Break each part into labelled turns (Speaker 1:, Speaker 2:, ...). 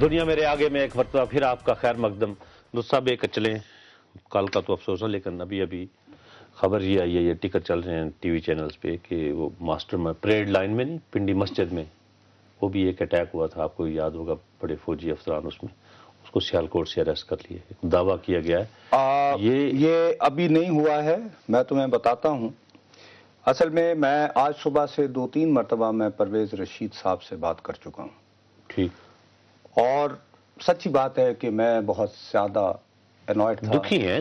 Speaker 1: دنیا میرے آگے میں ایک مرتبہ پھر آپ کا خیر مقدم دوست صاحب ایک چلیں کل کا تو افسوس ہے لیکن ابھی خبر یہ آئی ہے یہ ٹکر چل رہے ہیں ٹی وی چینلز پہ کہ وہ ماسٹر میں پریڈ لائن میں نہیں پنڈی مسجد میں وہ بھی ایک اٹیک ہوا تھا آپ کو یاد ہوگا بڑے فوجی افسران اس میں اس کو سیالکوٹ سے اریسٹ کر لیے دعویٰ کیا گیا ہے
Speaker 2: یہ ابھی نہیں ہوا ہے میں تمہیں بتاتا ہوں اصل میں آج صبح سے 2-3 مرتبہ میں پرویز رشید صاحب سے بات کر چکا ہوں
Speaker 1: ٹھیک
Speaker 2: اور سچی بات ہے کہ میں بہت زیادہ انوائڈ تھا
Speaker 1: دکھی ہیں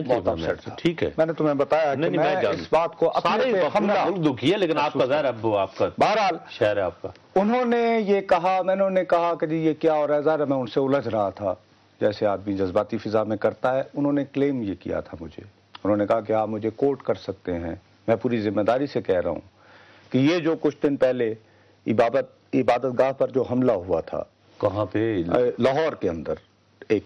Speaker 1: ٹھیک ہے
Speaker 2: میں نے تمہیں بتایا کہ میں اس بات کو اپنے پہ
Speaker 1: ملک دکھی ہے لیکن آپ کا ظاہر ابو آپ کا
Speaker 2: بہرحال
Speaker 1: شہر ہے آپ کا
Speaker 2: انہوں نے یہ کہا میں نے کہا کہ جی یہ کیا ہو رہا ہے ظاہر میں ان سے الجھ رہا تھا جیسے آدمی جذباتی فضا میں کرتا ہے انہوں نے کلیم یہ کیا تھا مجھے انہوں نے کہا کہ آپ مجھے کوٹ کر سکتے ہیں میں پوری ذمہ داری سے کہہ رہا ہوں کہ یہ جو کچھ دن پہلے عبادت گاہ پر جو حملہ ہوا تھا
Speaker 1: کہاں پہ
Speaker 2: لاہور کے اندر ایک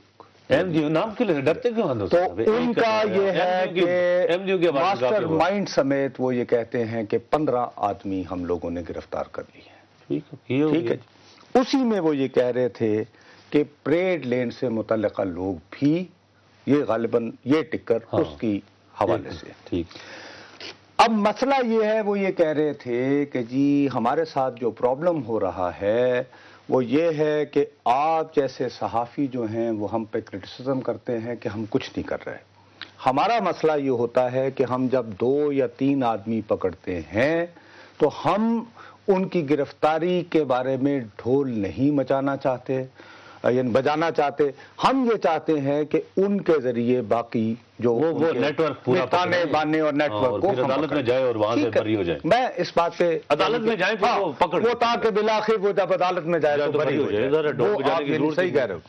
Speaker 1: نام کے لیے ڈرتے کیوں
Speaker 2: تو ان کا یہ ہے کہ ماسٹر مائنڈ سمیت وہ یہ کہتے ہیں کہ 15 آدمی ہم لوگوں نے گرفتار کر لی ہیں ٹھیک ہے اسی میں وہ یہ کہہ رہے تھے کہ پریڈ لین سے متعلقہ لوگ بھی یہ غالباً یہ ٹکر اس کی حوالے سے
Speaker 1: ٹھیک
Speaker 2: اب مسئلہ یہ ہے وہ یہ کہہ رہے تھے کہ جی ہمارے ساتھ جو پرابلم ہو رہا ہے وہ یہ ہے کہ آپ جیسے صحافی جو ہیں وہ ہم پہ کرٹیسزم کرتے ہیں کہ ہم کچھ نہیں کر رہے ہمارا مسئلہ یہ ہوتا ہے کہ ہم جب 2 یا 3 آدمی پکڑتے ہیں تو ہم ان کی گرفتاری کے بارے میں ڈھول نہیں مچانا چاہتے یعنی بجانا چاہتے ہم یہ چاہتے ہیں کہ ان کے ذریعے باقی جو
Speaker 1: وہ نیٹ ورک پورا
Speaker 2: تانے بانے اور نیٹ ورک کو
Speaker 1: عدالت میں جائے اور وہاں سے بری ہو جائے
Speaker 2: میں اس بات پہ
Speaker 1: عدالت میں جائیں پھر وہ پکڑ
Speaker 2: وہ تاکہ بالآخر وہ جب عدالت میں جائے تو بری ہو جائے صحیح کہہ رہے ہو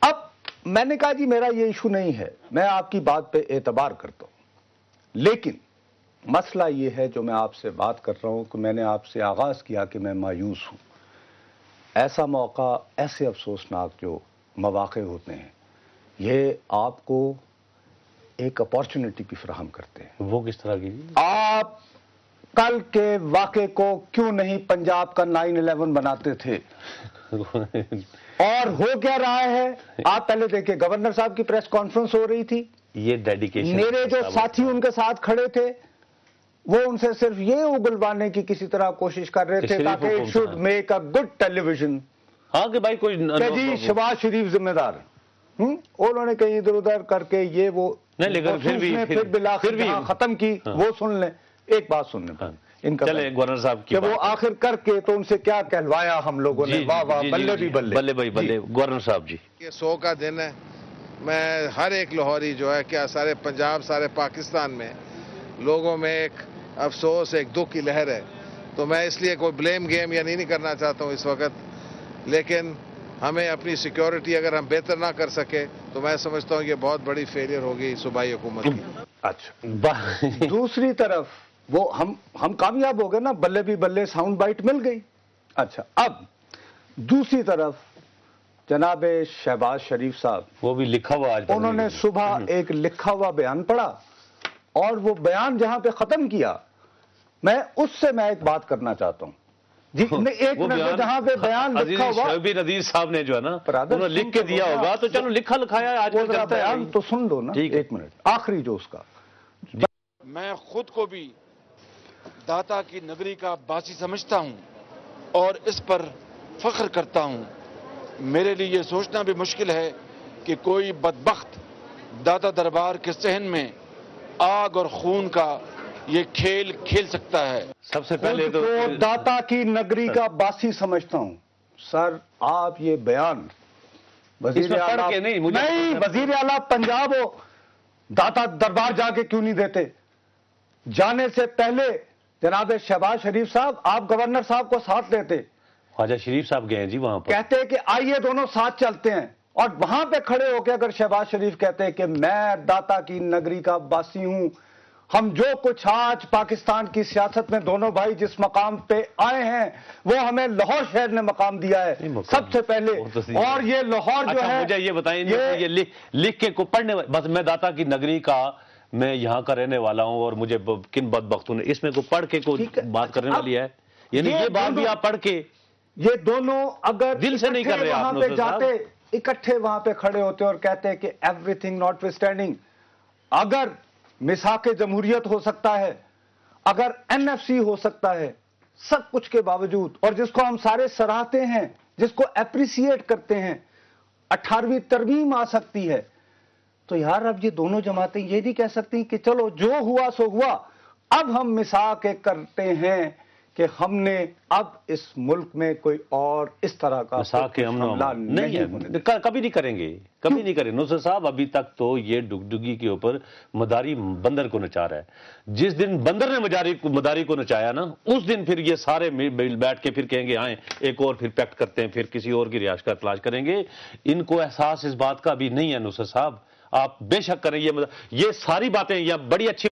Speaker 2: اب میں نے کہا جی میرا یہ ایشو نہیں ہے میں آپ کی بات پہ اعتبار کرتا ہوں لیکن مسئلہ یہ ہے جو میں آپ سے بات کر رہا ہوں کہ میں نے آپ سے آغاز کیا کہ میں مایوس ہوں ایسا موقع ایسے افسوسناک جو مواقع ہوتے ہیں یہ آپ کو ایک اپارچونٹی بھی فراہم کرتے ہیں
Speaker 1: وہ کس طرح کی
Speaker 2: آپ کل کے واقعے کو کیوں نہیں پنجاب کا 9/11 بناتے تھے اور ہو کیا رہا ہے آپ پہلے دیکھیں گورنر صاحب کی پریس کانفرنس ہو رہی تھی
Speaker 1: یہ ڈیڈیکیشن
Speaker 2: میرے جو ساتھی ان کے ساتھ کھڑے تھے وہ ان سے صرف یہ اگلوانے کی کسی طرح کوشش کر رہے تھے تاکہ it should make a good television
Speaker 1: ہاں کہ بھائی کوئی
Speaker 2: جی شہباز شریف ذمہ دار انہوں نے کہیں ادھر ادھر کر کے یہ وہ پھر بالآخر ختم کی وہ سن لیں ایک بات سن لیں ان کا
Speaker 1: گورنر صاحب
Speaker 2: کہ وہ آخر کر کے تو ان سے کیا کہلوایا ہم لوگوں نے واہ واہ بلے بھی بلے
Speaker 1: بلے بھائی بلے گورنر صاحب جی
Speaker 3: یہ 100 کا دن ہے میں ہر ایک لاہوری جو ہے کیا سارے پنجاب سارے پاکستان میں لوگوں میں ایک افسوس ایک دکھ کی لہر ہے تو میں اس لیے کوئی بلیم گیم یا نہیں کرنا چاہتا ہوں اس وقت لیکن ہمیں اپنی سیکیورٹی اگر ہم بہتر نہ کر سکے تو میں سمجھتا ہوں یہ بہت بڑی فیلئر ہوگی صوبائی حکومت کی
Speaker 2: اچھا دوسری طرف وہ ہم کامیاب ہو گئے نا بلے بھی بلے ساؤنڈ بائٹ مل گئی اچھا اب دوسری طرف جناب شہباز شریف صاحب
Speaker 1: وہ بھی لکھا ہوا آج
Speaker 2: انہوں نے صبح ایک لکھا ہوا بیان پڑھا اور وہ بیان جہاں پہ ختم کیا میں اس سے میں ایک بات کرنا چاہتا ہوں جی ایک منٹ جہاں پہ بیان لکھا ہوا
Speaker 1: شعیب عزیز صاحب نے جو ہے نا انہوں نے لکھ کے دیا ہوگا تو چلو لکھا لکھایا آج
Speaker 2: بیان تو سن دو نا ایک منٹ آخری جو اس کا
Speaker 4: میں خود کو بھی داتا کی نگری کا باسی سمجھتا ہوں اور اس پر فخر کرتا ہوں میرے لیے یہ سوچنا بھی مشکل ہے کہ کوئی بدبخت داتا دربار کے صحن میں آگ اور خون کا یہ کھیل کھیل سکتا ہے
Speaker 1: سب سے پہلے تو
Speaker 2: داتا کی نگری کا باسی سمجھتا ہوں سر آپ یہ بیان وزیر اعلیٰ پنجاب ہو داتا دربار جا کے کیوں نہیں دیتے جانے سے پہلے جناب شہباز شریف صاحب آپ گورنر صاحب کو ساتھ لیتے
Speaker 1: خواجہ شریف صاحب گئے جی وہاں پر
Speaker 2: کہتے کہ آئیے دونوں ساتھ چلتے ہیں اور وہاں پہ کھڑے ہو کے اگر شہباز شریف کہتے کہ میں داتا کی نگری کا باسی ہوں ہم جو کچھ آج پاکستان کی سیاست میں دونوں بھائی جس مقام پہ آئے ہیں وہ ہمیں لاہور شہر نے مقام دیا ہے سب سے پہلے اور یہ لاہور جو ہے
Speaker 1: مجھے یہ بتائیں یہ لکھ کے کو پڑھنے بس میں داتا کی نگری کا میں یہاں کا رہنے والا ہوں اور مجھے کن بدبختوں نے اس میں کو پڑھ کے کو بات کرنے والی ہے یعنی یہ بات بھی آپ پڑھ کے
Speaker 2: یہ دونوں اگر
Speaker 1: دل سے نہیں کر رہے
Speaker 2: وہاں
Speaker 1: آپ
Speaker 2: پہ
Speaker 1: نصرت صاحب.
Speaker 2: جاتے، اکٹھے وہاں پہ کھڑے ہوتے اور کہتے کہ ایوری تھنگ ناٹ وتھسٹینڈنگ، اگر میثاق جمہوریت ہو سکتا ہے، اگر این ایف سی ہو سکتا ہے، سب کچھ کے باوجود، اور جس کو ہم سارے سراہتے ہیں، جس کو اپریسیٹ کرتے ہیں، 18ویں ترمیم آ سکتی ہے، تو یار اب یہ دونوں جماعتیں یہ نہیں کہہ سکتی کہ چلو جو ہوا سو ہوا، اب ہم میثاق کرتے ہیں کہ ہم نے اب اس ملک میں کوئی اور اس طرح کا
Speaker 1: میثاق امن و
Speaker 2: حملہ
Speaker 1: امان نہیں
Speaker 2: ہونے
Speaker 1: ہے، کبھی نہیں کریں گے، کبھی نہیں کریں. نصرت صاحب ابھی تک تو یہ ڈگڈگی کے اوپر مداری بندر کو نچا رہا ہے. جس دن بندر نے مداری کو نچایا نا، اس دن پھر یہ سارے بیٹھ کے پھر کہیں گے آئیں ایک اور پھر پیکٹ کرتے ہیں، پھر کسی اور کی رہائش کا تلاش کریں گے. ان کو احساس اس بات کا بھی نہیں ہے نصرت صاحب. آپ بے شک کریں، یہ ساری باتیں یا بڑی اچھی